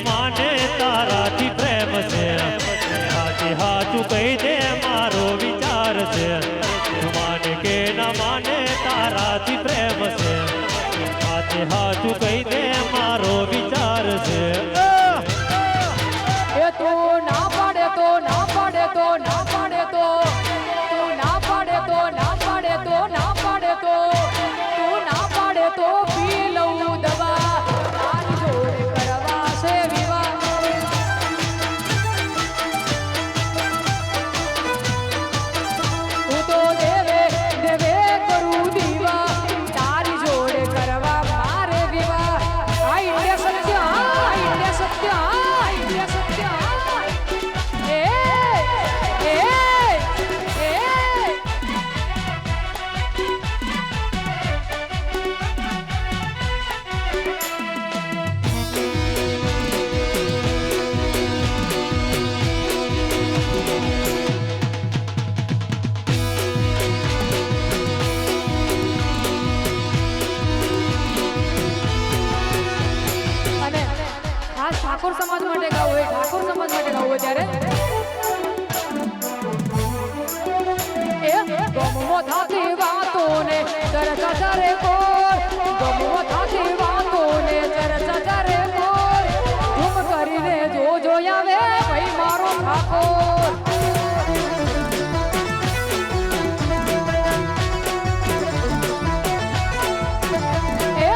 માને તારાથી પ્રેમ છે આજે હાચું કહી દે મારો વિચાર છે તું માને કે ના માને તારાથી પ્રેમ છે આજે હાચું કહી દે મારો વિચાર છે એ તો ના પાડે તો ના પાડે તો ના પાડે તો તું ના પાડે તો ના પાડે તો ના પાડે તો તું ના પાડે તો પી લઉં દવા તારી જોડે કરવા છે વિવાહ તું તો દેવે દેવે કરું દીવા તારી જોડે કરવા મારે વિવાહ આ ઇન્ડિયા સત્ય આ ઇન્ડિયા સત્ય આ ઇન્ડિયા સત્ય ઠાકોર સમાજ માટે ગાવું હોય ઠાકોર સમાજ માટે ગાવું હોય ત્યારે એ ગમો થાતી વાતો ને ચર્ચા ચારે કોર ગમો થાતી વાતો ને ચર્ચા ચારે કોર ધૂમ કરીને જો આવે ભાઈ મારો ઠાકોર એ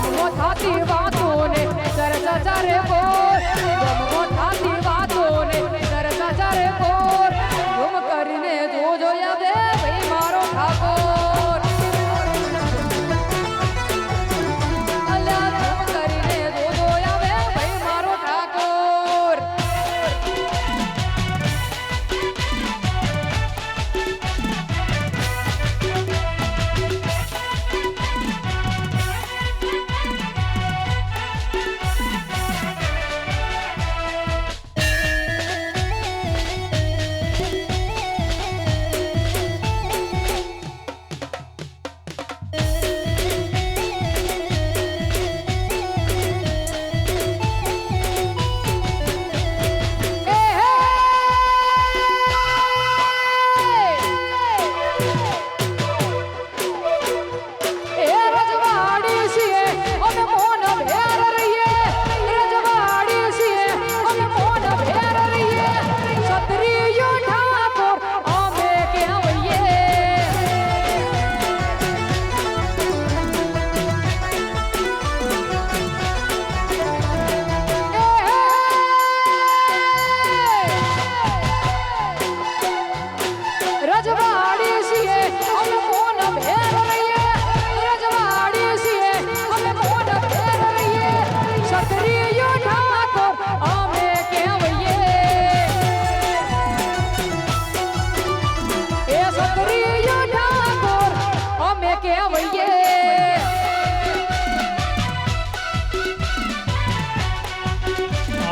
ગમો થાતી વાતો ને ચર્ચા ચારે કોર ગમો થાતી વાતો ને ચર્ચા ચારે કોર ધૂમ કરીને જો આવે ભાઈ મારો ઠાકોર અલ્યા ધૂમ કરીને જો આવે ભાઈ મારો ઠાકોર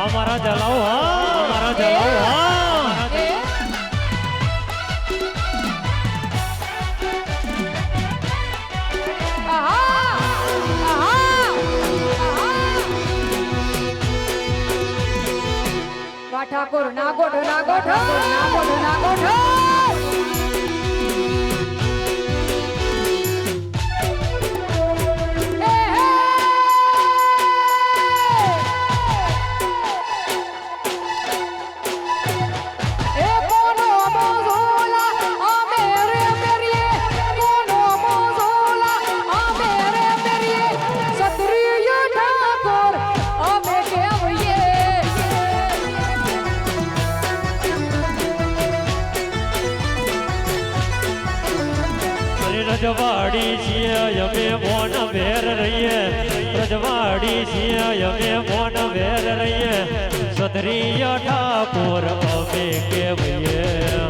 हमारा जलाओ हाँ हमारा जलाओ हाँ ઠાકોર ના ગોઠ ના ગોઠ ના ગોઠ ના ગોઠ રજવાડી છીએ અમે મોન વેર રહીએ રજવાડી છીએ અમે મોન વેર રહીએ સદરીય ઠાકોર અમે કેવીએ